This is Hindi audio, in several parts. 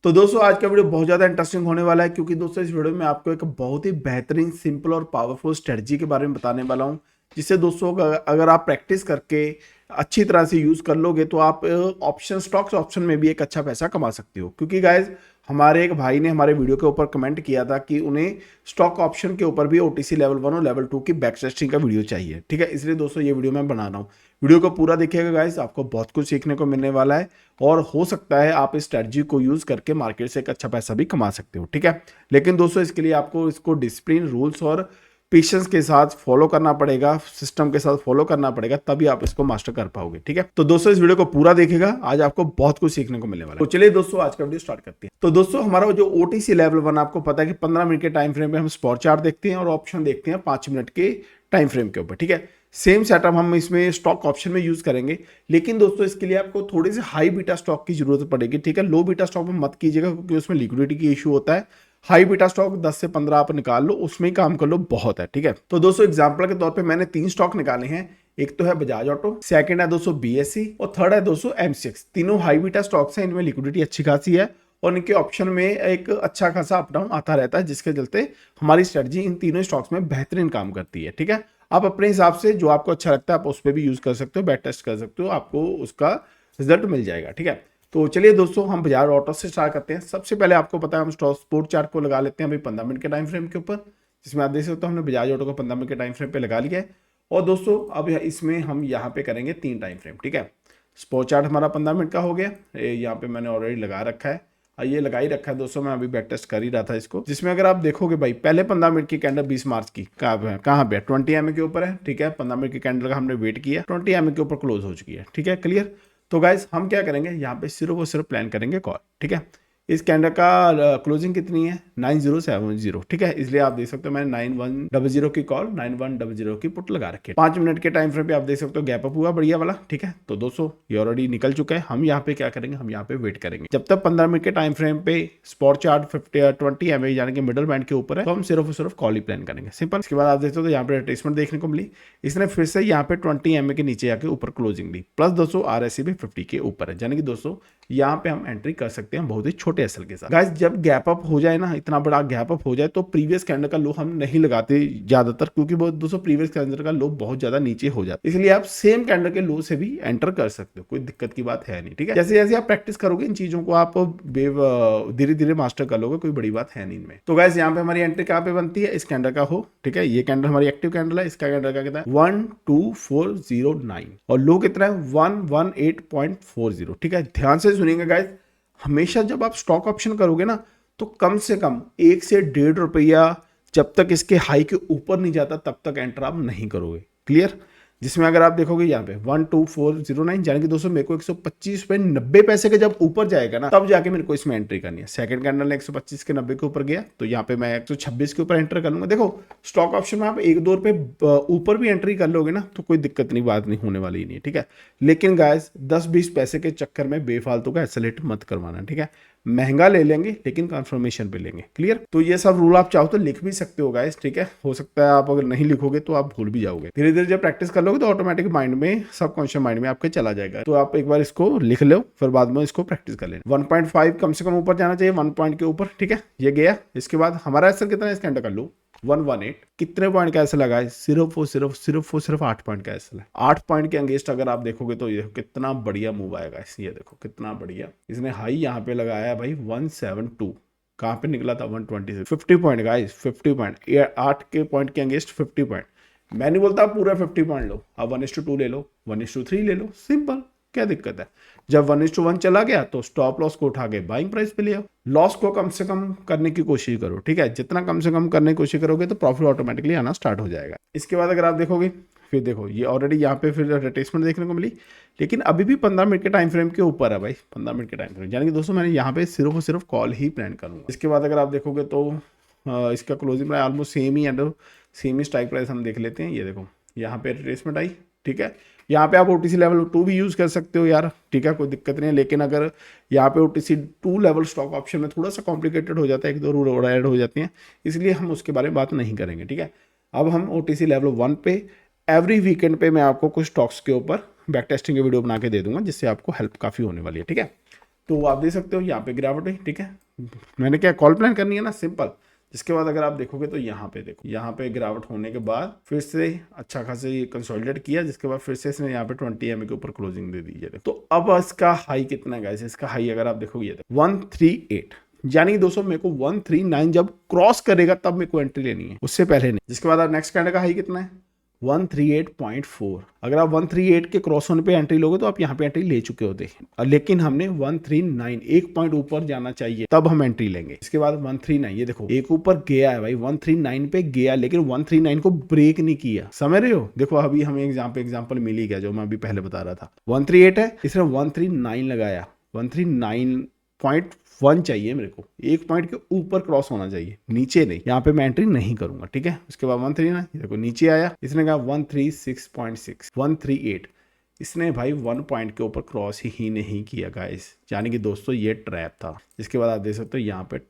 तो दोस्तों आज का वीडियो बहुत ज़्यादा इंटरेस्टिंग होने वाला है, क्योंकि दोस्तों इस वीडियो में आपको एक बहुत ही बेहतरीन, सिंपल और पावरफुल स्ट्रेटजी के बारे में बताने वाला हूं, जिससे दोस्तों अगर आप प्रैक्टिस करके अच्छी तरह से यूज़ कर लोगे तो आप ऑप्शन स्टॉक्स ऑप्शन में भी एक अच्छा पैसा कमा सकते हो। क्योंकि गाइज हमारे एक भाई ने हमारे वीडियो के ऊपर कमेंट किया था कि उन्हें स्टॉक ऑप्शन के ऊपर भी ओटीसी लेवल 1 और लेवल 2 की बैक टेस्टिंग का वीडियो चाहिए। ठीक है, इसलिए दोस्तों ये वीडियो मैं बना रहा हूँ। वीडियो को पूरा देखिएगा गाइज, आपको बहुत कुछ सीखने को मिलने वाला है और हो सकता है आप इस स्ट्रेटजी को यूज करके मार्केट से एक अच्छा पैसा भी कमा सकते हो। ठीक है, लेकिन दोस्तों इसके लिए आपको इसको डिसिप्लिन, रूल्स और पेशेंस के साथ फॉलो करना पड़ेगा, सिस्टम के साथ फॉलो करना पड़ेगा, तभी आप इसको मास्टर कर पाओगे। ठीक है, तो दोस्तों इस वीडियो को पूरा देखिएगा, आज आपको बहुत कुछ सीखने को मिलने वाला है। तो चलिए दोस्तों आज का वीडियो स्टार्ट करते हैं। तो दोस्तों हमारा जो ओटीसी लेवल 1, आपको पता है कि 15 मिनट के टाइम फ्रेम पे हम स्पॉट चार्ट देखते हैं और ऑप्शन देखते हैं 5 मिनट के टाइम फ्रेम के ऊपर। ठीक है, सेम सेटअप हम इसमें स्टॉक ऑप्शन में यूज करेंगे, लेकिन दोस्तों इसके लिए आपको थोड़ी सी हाई बीटा स्टॉक की जरूरत पड़ेगी। ठीक है, लो बीटा स्टॉक में मत कीजिएगा, क्योंकि उसमें लिक्विडिटी की इशू होता है। हाई बीटा स्टॉक 10 से 15 आप निकाल लो, उसमें ही काम कर लो, बहुत है। ठीक है, तो दोस्तों एग्जांपल के तौर पे मैंने 3 स्टॉक निकाले हैं। एक तो है बजाज ऑटो, सेकंड है दोस्तों बीएससी और थर्ड है दोस्तों एमसीएक्स। तीनों हाई बीटा स्टॉक्स हैं, इनमें लिक्विडिटी अच्छी खासी है और इनके ऑप्शन में एक अच्छा खासा अप डाउन आता रहता है, जिसके चलते हमारी स्ट्रेटजी इन तीनों स्टॉक्स में बेहतरीन काम करती है। ठीक है, आप अपने हिसाब से जो आपको अच्छा लगता है आप उस पर भी यूज कर सकते हो, बैक टेस्ट कर सकते हो, आपको उसका रिजल्ट मिल जाएगा। ठीक है, तो चलिए दोस्तों हम बजाज ऑटो से स्टार्ट करते हैं। सबसे पहले आपको पता है हम स्पोर्ट चार्ट को लगा लेते हैं अभी 15 मिनट के टाइम फ्रेम के ऊपर, जिसमें आप देख सकते हो हमने बजाज ऑटो को 15 मिनट के टाइम फ्रेम पे लगा लिया है। और दोस्तों अब इसमें हम यहाँ पे करेंगे 3 टाइम फ्रेम। ठीक है, स्पोर्ट चार्ट हमारा 15 मिनट का हो गया, यहाँ पे मैंने ऑलरेडी लगा रखा है, ये लगा ही रखा है दोस्तों, मैं अभी बैक टेस्ट कर ही रहा था इसको, जिसमें अगर आप देखोगे भाई पहले 15 मिनट की कैंडल 20 मार्च की कहाँ पे 20 एमए के ऊपर है। ठीक है, 15 मिनट की कैंडल का हमने वेट किया, 20 एमए के ऊपर क्लोज हो चुकी है। ठीक है, क्लियर। तो गाइज हम क्या करेंगे, यहाँ पे सिर्फ और सिर्फ प्लान करेंगे कॉल। ठीक है, इस कैंडल का क्लोजिंग कितनी है 9070। ठीक है, इसलिए आप देख सकते हो मैंने 9100 की कॉल, 9100 की पुट लगा रखी है। 5 मिनट के टाइम फ्रेम पे आप देख सकते हो गैप अप हुआ बढ़िया वाला। ठीक है, तो दोस्तों ये ऑलरेडी निकल चुका है। हम यहाँ पे क्या करेंगे, हम यहाँ पे वेट करेंगे जब तक 15 मिनट के टाइम फ्रेम पे स्पॉट चार्ट 20 एमए यानी कि मिडल बैंड के ऊपर है, तो हम सिर्फ और सिर्फ कॉल ही प्लान करेंगे, सिंपल। इसके बाद आप देखते हो तो यहाँ पे रिट्रेसमेंट देखने को मिली, इसने फिर से यहाँ पे 20 एमए के नीचे आके ऊपर क्लोजिंग दी, प्लस दोस्तों आरएससी भी 50 के ऊपर है, यानी कि दोस्तों यहाँ पे हम एंट्री कर सकते हैं बहुत ही छोटे एसएल के साथ। गाइस जब गैप अप हो जाए ना, इतना बड़ा गैप अप हो जाए, तो प्रीवियस कैंडल का लो हम नहीं लगाते ज्यादातर, क्योंकि वो दोस्तों प्रीवियस कैंडल का लो बहुत ज्यादा नीचे हो जाता है, इसलिए आप सेम कैंडल के लो से भी एंटर कर सकते हो, कोई दिक्कत की बात है नहीं। ठीक है, जैसे जैसे आप प्रैक्टिस करोगे इन चीजों को आप धीरे धीरे मास्टर कर लोगे, कोई बड़ी बात है नहीं इनमें। तो गाइस यहाँ पे हमारी एंट्री कहाँ पे बनती है, इस कैंडल का हो। ठीक है, ये कैंडल हमारी एक्टिव कैंडल है, इसका कैंडल का कितना है 12409 और लो कितना है 118.40। ठीक है, ध्यान से सुनिएगा गाइस, हमेशा जब आप स्टॉक ऑप्शन करोगे ना, तो कम से कम 1 से 1.5 रुपया जब तक इसके हाई के ऊपर नहीं जाता तब तक एंटर आप नहीं करोगे। क्लियर, जिसमें अगर आप देखोगे यहाँ पे 12409, यानी कि दोस्तों मेरे को 125 पे 90 पैसे के जब ऊपर जाएगा ना, तब जाके मेरे को इसमें एंट्री करनी है। सेकंड कैंडल ने 125 के 90 के ऊपर गया, तो यहाँ पे मैं 126 के ऊपर एंटर कर लूंगा। देखो स्टॉक ऑप्शन में आप 1-2 रुपए ऊपर भी एंट्री कर लोगे ना, तो कोई दिक्कत नहीं, बात नहीं होने वाली नहीं है। ठीक है, लेकिन गाइस 10-20 पैसे के चक्कर में बेफालतू का एक्सेलेरेट मत करवाना। ठीक है, महंगा ले लेंगे लेकिन कंफर्मेशन पे लेंगे। क्लियर, तो ये सब रूल आप चाहो तो लिख भी सकते हो गाइस। ठीक है, हो सकता है आप अगर नहीं लिखोगे तो आप भूल भी जाओगे, धीरे धीरे जब प्रैक्टिस कर लोगे तो ऑटोमेटिक माइंड में, सबकॉन्शियस माइंड में आपके चला जाएगा। तो आप एक बार इसको लिख लो, फिर बाद में इसको प्रैक्टिस कर लेना। 1.5 कम से कम ऊपर जाना चाहिए, 1 पॉइंट के ऊपर। ठीक है, ये गया। इसके बाद हमारा असर कितना है इस कैंडल का लो 118, कितने पॉइंट का ऐसा लगा है, सिर्फ 8 पॉइंट का ऐसा है। 8 पॉइंट के अंगेस्ट अगर आप देखोगे तो ये कितना बढ़िया मूव आएगा, ये देखो कितना बढ़िया। इसने हाई यहाँ पे लगाया भाई 172, कहाँ पे निकला था 126, 50 पॉइंट गाइस, 50 पॉइंट, 8 के पॉइंट के अंगेस्ट 50 पॉइंट। मैं नहीं बोलता पूरा 50 पॉइंट लो, आप 1:2 ले लो, 1:3 ले लो, सिंपल, क्या दिक्कत है। जब 1:1 चला गया तो स्टॉप लॉस को उठा के बाइंग प्राइस पे ले आओ, लॉस को कम से कम करने की कोशिश करो। ठीक है, जितना कम से कम करने की कोशिश करोगे तो प्रॉफिट ऑटोमेटिकली आना स्टार्ट हो जाएगा। इसके बाद अगर आप देखोगे, फिर देखो ये ऑलरेडी यहाँ पे फिर रिट्रेसमेंट देखने को मिली, लेकिन अभी भी 15 मिनट के टाइम फ्रेम के ऊपर है भाई, 15 मिनट के टाइम फ्रेम, यानी कि दोस्तों मैंने यहाँ पे सिर्फ और सिर्फ कॉल ही प्लान करूंगा। इसके बाद अगर आप देखोगे तो इसका क्लोजिंग प्राइस ऑलमोस्ट सेम ही है, सेम ही स्ट्राइक प्राइस हम देख लेते हैं। ये देखो यहाँ पे रिट्रेसमेंट आई। ठीक है, यहाँ पे आप ओटीसी लेवल 2 भी यूज कर सकते हो यार। ठीक है, कोई दिक्कत नहीं है, लेकिन अगर यहाँ पे ओटीसी 2 लेवल स्टॉक ऑप्शन में थोड़ा सा कॉम्प्लिकेटेड हो जाता है, 1-2 रूल ऐड हो जाती हैं, इसलिए हम उसके बारे में बात नहीं करेंगे। ठीक है, अब हम ओटीसी लेवल 1 पे एवरी वीकेंड पे मैं आपको कुछ स्टॉक्स के ऊपर बैक टेस्टिंग की वीडियो बना के दे दूंगा, जिससे आपको हेल्प काफ़ी होने वाली है। ठीक है, तो आप देख सकते हो यहाँ पे गिरावट हुई, ठीक है। मैंने क्या कॉल प्लान करनी है ना, सिंपल। जिसके बाद अगर आप देखोगे तो यहाँ पे देखो, यहाँ पे गिरावट होने के बाद फिर से अच्छा खासा ये कंसोलिडेट किया, जिसके बाद फिर से इसने यहाँ पे 20 EMA के ऊपर क्लोजिंग दे दी है। तो अब इसका हाई कितना है गाइस, इसका हाई अगर आप देखोगे 138, यानी कि दोस्तों मेरे को 139 जब क्रॉस करेगा तब मेरे को एंट्री लेनी है, उससे पहले नहीं। जिसके बाद आप नेक्स्ट कैंडल का हाई कितना है 138.4। अगर आप 138 के क्रॉस होने पे एंट्री लोगे तो आप यहाँ पे एंट्री ले चुके होते, लेकिन हमने 139 एक पॉइंट ऊपर जाना चाहिए तब हम एंट्री लेंगे। इसके बाद 139, ये देखो एक ऊपर गया है भाई, 139 पे गया, लेकिन 139 को ब्रेक नहीं किया, समझ रहे हो। देखो अभी हमें एग्जाम्पल मिल ही गया जो मैं अभी पहले बता रहा था। 138 है, इसने 139 लगाया, 139.1 चाहिए मेरे को, एक पॉइंट के ऊपर क्रॉस होना चाहिए, नीचे नहीं। यहाँ पे मैं एंट्री नहीं करूंगा, ठीक है। उसके बाद 139 देखो नीचे आया, इसने कहा 136.6, 138, इसने भाई 1 पॉइंट के ऊपर क्रॉस ही नहीं किया गाइस, यानी कि दोस्तों ये ट्रैप था। इसके बाद आप देख सकते हो यहाँ पे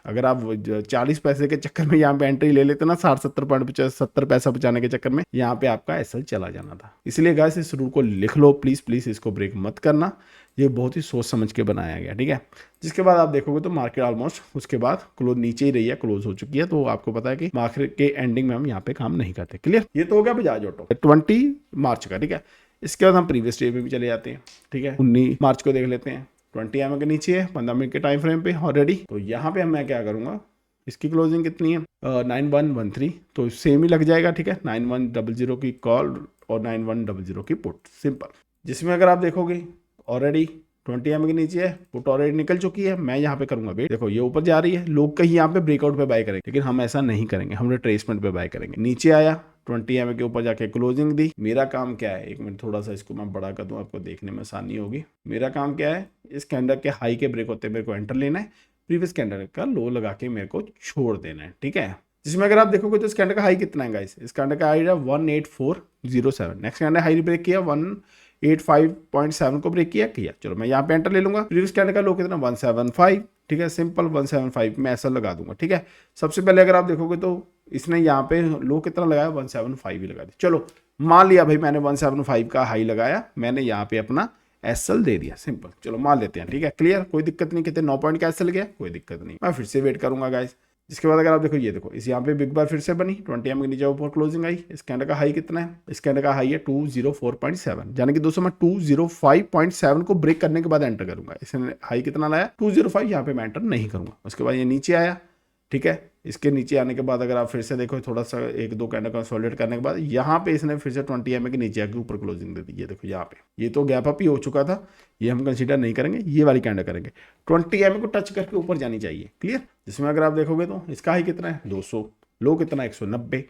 अगर आप 40 पैसे के चक्कर में यहाँ पे एंट्री ले लेते ना, 60-70 पॉइंट 70 पैसा बचाने के चक्कर में, यहाँ पे आपका एसएल चला जाना था। इसलिए गाइस इस रूल को लिख लो प्लीज प्लीज, इसको ब्रेक मत करना, ये बहुत ही सोच समझ के बनाया गया, ठीक है। जिसके बाद आप देखोगे तो मार्केट ऑलमोस्ट उसके बाद क्लोज नीचे ही रही है, क्लोज हो चुकी है। तो आपको पता है कि मार्केट के एंडिंग में हम यहाँ पे काम नहीं करते, क्लियर। ये तो हो गया बजाज ऑटो 20 मार्च का, ठीक है। इसके बाद हम प्रीवियस डे में भी चले जाते हैं, ठीक है। 19 मार्च को देख लेते हैं, 20 EMA के नीचे है, 15 मिनट के टाइम फ्रेम पे ऑलरेडी। तो यहाँ पे मैं क्या करूंगा, इसकी क्लोजिंग कितनी है 9113, तो सेम ही लग जाएगा, ठीक है। 9100 की कॉल और 9100 की पुट, सिंपल। जिसमें अगर आप देखोगे ऑलरेडी 20 EMA के नीचे है, पुट ऑलरेडी निकल चुकी है। मैं यहाँ पे करूंगा वेट, देखो ये ऊपर जा रही है, लोग कहीं यहाँ पे ब्रेकआउट पे बाय करेंगे, लेकिन हम ऐसा नहीं करेंगे, हम रिट्रेसमेंट पे बाय करेंगे। नीचे आया 20 EMA के ऊपर जाके क्लोजिंग दी। मेरा काम क्या है, एक मिनट थोड़ा सा इसको मैं बड़ा कर दूं, आपको देखने में आसानी होगी। मेरा काम क्या है, इस कैंडल के हाई के ब्रेक होते मेरे को एंटर लेना है, प्रीवियस कैंडल का लो लगा के मेरे को छोड़ देना है, ठीक है। जिसमें अगर आप देखोगे तो इस कैंडल का हाई कितना है गाइस, इस कैंडल का हाई है 18407। नेक्स्ट कैंडल हाई ब्रेक किया 185.7 को ब्रेक किया। चलो मैं यहाँ पे एंटर ले लूंगा। प्रीवियस कैंडल का लो कितना 175, ठीक है, सिंपल 175 में ऐसा लगा दूंगा, ठीक है। सबसे पहले अगर आप देखोगे तो इसने यहाँ पे लो कितना लगाया 175 ही लगा दिया। चलो मान लिया भाई मैंने 175 का हाई लगाया, मैंने यहाँ पे अपना एसएल दे दिया, सिंपल। चलो मान लेते हैं, ठीक है, क्लियर, कोई दिक्कत नहीं। कितने 9 पॉइंट का एसएल गया, कोई दिक्कत नहीं, मैं फिर से वेट करूंगा गाइस। जिसके बाद अगर आप देखो, ये देखो इस यहाँ पे बिग बार फिर से बनी, 20 EMA के नीचे ऊपर क्लोजिंग आई। इस कैंडल का हाई कितना है, इस कैंडल का हाई है 204.7, यानी कि दोस्तों मैं 205.7 को ब्रेक करने के बाद एंटर करूंगा। इसने हाई कितना लाया 205, यहाँ पे मैं एंटर नहीं करूंगा। उसके बाद ये नीचे आया, ठीक है। इसके नीचे आने के बाद अगर आप फिर से देखो थोड़ा सा एक दो कैंडल कंसोलिडेट करने के बाद यहाँ पे इसने फिर से 20 EMA के नीचे आके ऊपर क्लोजिंग दे दी है। देखो यहाँ पे ये तो गैप अप ही हो चुका था, ये हम कंसीडर नहीं करेंगे, ये वाली कैंडल करेंगे। 20 EMA को टच करके ऊपर जानी चाहिए, क्लियर। जिसमें अगर आप देखोगे तो इसका हाई कितना है 200, लो कितना 190।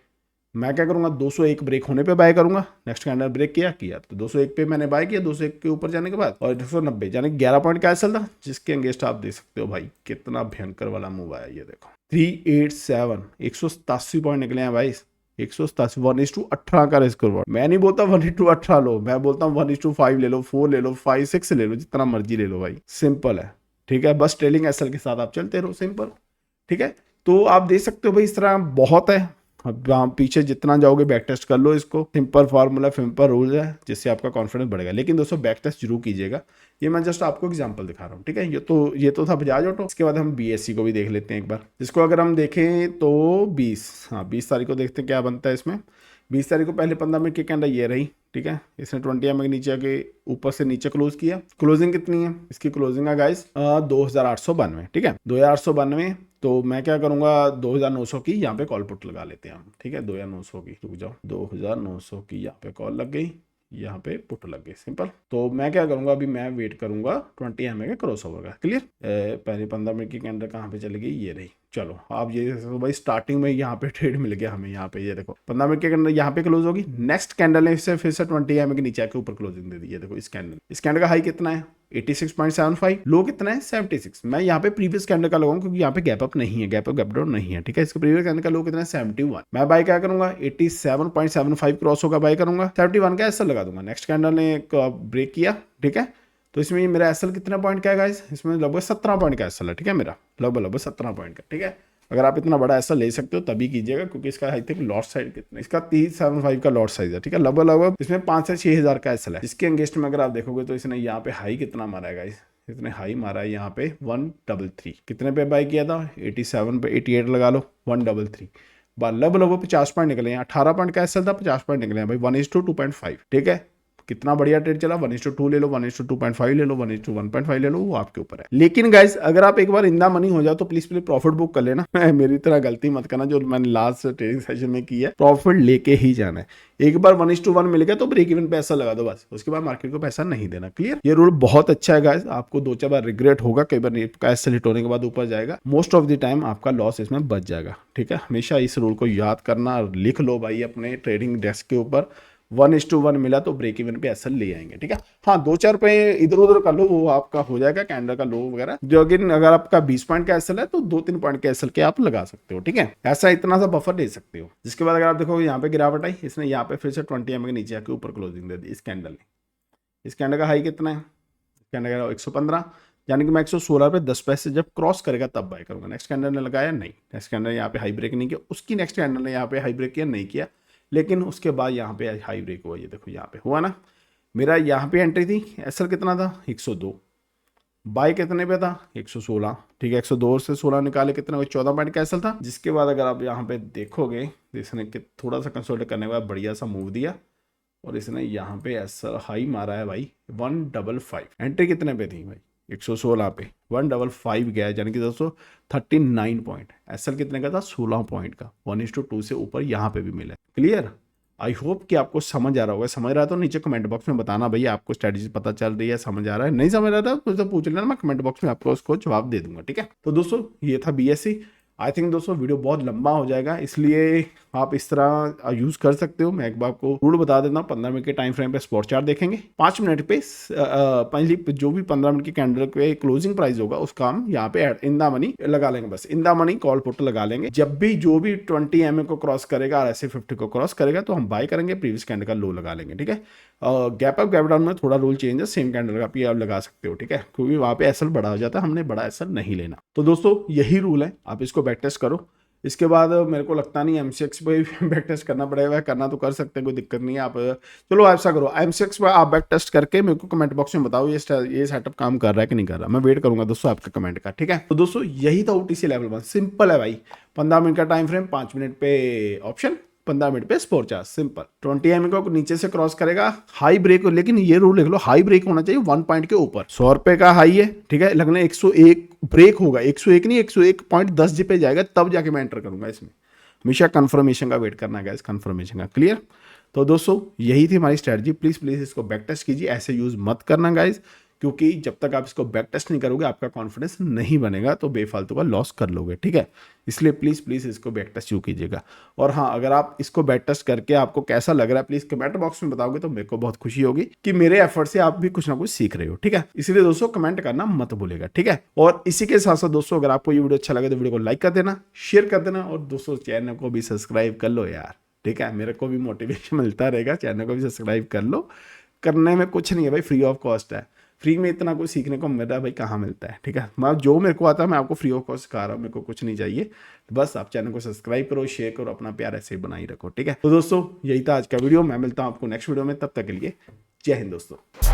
मैं क्या करूंगा 201 ब्रेक होने पे बाय करूंगा। नेक्स्ट कैंडल ब्रेक किया तो 201 पे मैंने बाय किया, 201 के ऊपर जाने के बाद, और 190 यानी 11 पॉइंट का एसएल था, जिसके अगेंस्ट आप देख सकते हो भाई कितना भयंकर वाला मूव आया। ये देखो 387, 187 पॉइंट निकले हैं भाई, 187, 1:18 का रिस्क रिवॉर्ड। मैं नहीं बोलता 1:18 लो, मैं बोलता हूँ 1:5 ले लो, 4 ले लो, 5, 6 ले लो, जितना मर्जी ले लो भाई, सिंपल है, ठीक है। बस ट्रेलिंग एसएल के साथ आप चलते रहो, सिंपल, ठीक है। तो आप देख सकते हो भाई इस तरह बहुत है। अब आप पीछे जितना जाओगे बैक टेस्ट कर लो इसको, सिंपल फार्मूला, सिंपल रूल है, जिससे आपका कॉन्फिडेंस बढ़ेगा। लेकिन दोस्तों बैक टेस्ट जरूर कीजिएगा, ये मैं जस्ट आपको एग्जांपल दिखा रहा हूँ, ठीक है। ये तो था बजाज ऑटो। इसके बाद हम बीएससी को भी देख लेते हैं एक बार, जिसको अगर हम देखें तो 20 तारीख को देखते हैं क्या बनता है इसमें। 20 तारीख को पहले 15 मिनट की कैंडल ये रही, ठीक है। इसने 20 EMA के नीचे आके ऊपर से नीचे क्लोज किया। क्लोजिंग कितनी है इसकी, क्लोजिंग है गाइस 2892, ठीक है, 2892। तो मैं क्या करूंगा 2900 की यहाँ पे कॉल पुट लगा लेते हैं हम, ठीक है। 2900 की, रुक जाओ, 2900 की यहाँ पे कॉल लग गई, यहाँ पे पुट लग गई, सिंपल। तो मैं क्या करूंगा अभी, मैं वेट करूंगा 20 EMA के क्रॉस ओवर का, क्लियर। पहले 15 मिनट की कैंडल कहाँ पे चली गई, ये रही। चलो आप ये तो भाई स्टार्टिंग में यहाँ पे ट्रेड मिल गया हमें, यहाँ पे ये देखो 15 मिनट की कैंडल यहाँ पे क्लोज होगी। नेक्स्ट कैंडल ने इससे फिर से 20 EMA के नीचे आके ऊपर क्लोजिंग दे दी है। देखो इस कैंडल का हाई कितना है 86.75, लो कितना है 76। मैं यहाँ पे प्रीवियस कैंडल का लगाऊंगा क्योंकि यहाँ पे गैप अप नहीं है, गैप डाउन नहीं है, ठीक है। इसका प्रीवियस कैंडल का लो कितना है 71। मैं बाय क्या करूंगा 87.75 क्रॉस होगा, बाय करूंगा 71 का एसएल लगा दूंगा। नेक्स्ट कैंडल ने एक ब्रेक किया, ठीक है। तो इसमें मेरा एसएल कितना पॉइंट का है गाइस, इसमें लगभग 17 पॉइंट का एसएल है, ठीक है। मेरा लगभग 17 पॉइंट का, ठीक है। अगर आप इतना बड़ा ऐसा ले सकते हो तभी कीजिएगा, क्योंकि इसका आई थिंक लॉट साइज कितना, इसका 375 का लॉट साइज है, ठीक है। लगभग इसमें 5 से 6 हज़ार का एसएल है। इसके अंगेस्ट में अगर आप देखोगे तो इसने यहाँ पे हाई कितना मारा है गाइस, इसने हाई मारा है यहाँ पे 133। कितने पे बाई किया था? 87 पे, 88 लगा लो, 133। लगभग 50 पॉइंट निकले हैं। 18 पॉइंट का एसएल था, 50 पॉइंट निकले हैं भाई, 1:2.5। ठीक है, कितना बढ़िया ट्रेड चला। 1:2 ले लो, 1:2.5 ले लो, 1:1.5 ले लो, वो आपके ऊपर है। लेकिन गाइस अगर आप एक बार इन द मनी हो जाओ तो प्लीज प्रॉफिट बुक कर लेना। मेरी तरह गलती मत करना जो मैंने लास्ट ट्रेडिंग सेशन में की है, प्रॉफिट लेके ही जाना है। एक बार 1:1 मिल गया तो ब्रेक इवन पैसा लगा दो बस, उसके बाद मार्केट को पैसा नहीं देना। क्लियर? ये रूल बहुत अच्छा है गाइस, आपको 2-4 बार रिग्रेट होगा, कई बार एसएल हिट होने के बाद ऊपर जाएगा, मोस्ट ऑफ द टाइम आपका लॉस इसमें बच जाएगा। ठीक है, हमेशा इस रूल को याद करना, लिख लो भाई अपने ट्रेडिंग डेस्क के ऊपर। 1:1 मिला तो ब्रेक इवन पे एसएल ले आएंगे। ठीक है, हाँ 2-4 रुपए इधर उधर कर लो, वो आपका हो जाएगा कैंडल का लो वगैरह। जो अगर आपका 20 पॉइंट का एसएल है तो 2-3 पॉइंट के एसएल के आप लगा सकते हो। ठीक है, ऐसा इतना सा बफर ले सकते हो। जिसके बाद अगर आप देखो यहाँ पे गिरावट आई, इसने यहाँ पे फिर से 20 एम के नीचे आके ऊपर क्लोजिंग दे दी इस कैंडल ने। इस कैंडल का हाई कितना है? कैंडल का 115, यानी कि मैं 116 पे 10 पैसे जब क्रॉस करेगा तब बाय करूंगा। नेक्स्ट कैंडल ने लगाया नहीं, नेक्स्ट कैंडल यहाँ पे हाई ब्रेक नहीं किया, उसकी नेक्स्ट कैंडल ने यहाँ पे हाई ब्रेक किया नहीं किया, लेकिन उसके बाद यहाँ पे हाई ब्रेक हुआ। ये देखो यहाँ पे हुआ ना, मेरा यहाँ पे एंट्री थी, एसएल कितना था? 102, बाय कितने पे था? 116। ठीक है, 102 से 16 निकाले कितना? 14 पॉइंट का एसएल था। जिसके बाद अगर आप यहाँ पे देखोगे इसने थोड़ा सा कंसोलिडेट करने के बाद बढ़िया सा मूव दिया और इसने यहाँ पे एसएल हाई मारा है भाई 155। एंट्री कितने पे थी भाई? 116 पे 155 गया, यानी कि दोस्तों 39 पॉइंट। एसएल कितने का था? 16 पॉइंट का। 1:2 से ऊपर यहाँ पे भी मिला। क्लियर? आई होप कि आपको समझ आ रहा होगा। समझ रहा है तो नीचे कमेंट बॉक्स में बताना भैया आपको स्ट्रेटजी पता चल रही है, समझ आ रहा है। नहीं समझ आ रहा तो पूछ लेना, मैं कमेंट बॉक्स में आपको उसको जवाब दे दूंगा। ठीक है, तो दोस्तों ये था बीएससी। आई थिंक दोस्तों वीडियो बहुत लंबा हो जाएगा, इसलिए आप इस तरह यूज कर सकते हो। मैं एक बार आपको रूल बता देता हूँ। 15 मिनट के टाइम फ्रेम पे स्पॉट चार्ट देखेंगे, 5 मिनट पे पहली जो भी 15 मिनट की कैंडल पे क्लोजिंग प्राइस होगा उसका हम यहाँ पे इन द मनी लगा लेंगे। बस in the money call put लगा लेंगे। जब भी जो भी 20 एमए को क्रॉस करेगा और ऐसे 50 को क्रॉस करेगा तो हम बाय करेंगे, प्रीवियस कैंडल का लो लगा लेंगे। ठीक है, गैप अप गैप डाउन में थोड़ा रूल चेंज है, सेम कैंडल का भी आप लगा सकते हो। ठीक है, क्योंकि वहां पे एसएल बड़ा हो जाता है, हमने बड़ा एसएल नहीं लेना। तो दोस्तों यही रूल है, आप इसको बैक टेस्ट करो। इसके बाद मेरे को लगता नहीं एमसीएक्स पे बैक टेस्ट करना पड़ेगा, करना तो कर सकते हैं, कोई दिक्कत नहीं है। आप चलो ऐसा करो, एमसीएक्स पे आप बैक टेस्ट करके मेरे को कमेंट बॉक्स में बताओ ये सेटअप काम कर रहा है कि नहीं कर रहा। मैं वेट करूंगा दोस्तों आपके कमेंट का। ठीक है, तो दोस्तों यही था ओटीसी लेवल 1। सिंपल है भाई, 15 मिनट का टाइम फ्रेम, 5 मिनट पे ऑप्शन, 15 मिनट पे स्पॉट चार्ज। सिंपल। 20 एमए को नीचे से क्रॉस करेगा, हाई ब्रेक, लेकिन ये रूल लिख लो, हाई ब्रेक होना चाहिए 1 पॉइंट के ऊपर। 100 रुपए का हाई है, ठीक है, लगना 101 ब्रेक होगा, 101 नहीं 101.10 जी पे जाएगा, तब जाके मैं एंटर करूंगा इसमें। हमेशा कंफर्मेशन का वेट करना है गाइस, कंफर्मेशन का। क्लियर? तो दोस्तों यही थी हमारी स्ट्रेटजी। प्लीज इसको बैक टेस्ट कीजिए, ऐसे यूज मत करना गाइस, क्योंकि जब तक आप इसको बैक टेस्ट नहीं करोगे आपका कॉन्फिडेंस नहीं बनेगा, तो बेफालतू का लॉस कर लोगे। ठीक है, इसलिए प्लीज इसको बैक टेस्ट यूज कीजिएगा। और हाँ, अगर आप इसको बैक टेस्ट करके आपको कैसा लग रहा है प्लीज कमेंट बॉक्स में बताओगे तो मेरे को बहुत खुशी होगी कि मेरे एफर्ट से आप भी कुछ ना कुछ सीख रहे हो। ठीक है, इसलिए दोस्तों कमेंट करना मत भूलेगा। ठीक है, और इसी के साथ साथ दोस्तों अगर आपको ये वीडियो अच्छा लगे तो वीडियो को लाइक कर देना, शेयर कर देना, और दोस्तों चैनल को भी सब्सक्राइब कर लो यार। ठीक है, मेरे को भी मोटिवेशन मिलता रहेगा, चैनल को भी सब्सक्राइब कर लो। करने में कुछ नहीं है भाई, फ्री ऑफ कॉस्ट है। फ्री में इतना कुछ सीखने को मिल रहा है भाई, कहाँ मिलता है। ठीक है, मैं जो मेरे को आता है मैं आपको फ्री ऑफ कॉस्ट सिखा रहा हूँ, मेरे को कुछ नहीं चाहिए। बस आप चैनल को सब्सक्राइब करो, शेयर करो, अपना प्यार ऐसे ही बनाई रखो। ठीक है, तो दोस्तों यही था आज का वीडियो। मैं मिलता हूँ आपको नेक्स्ट वीडियो में, तब तक के लिए जय हिंद दोस्तों।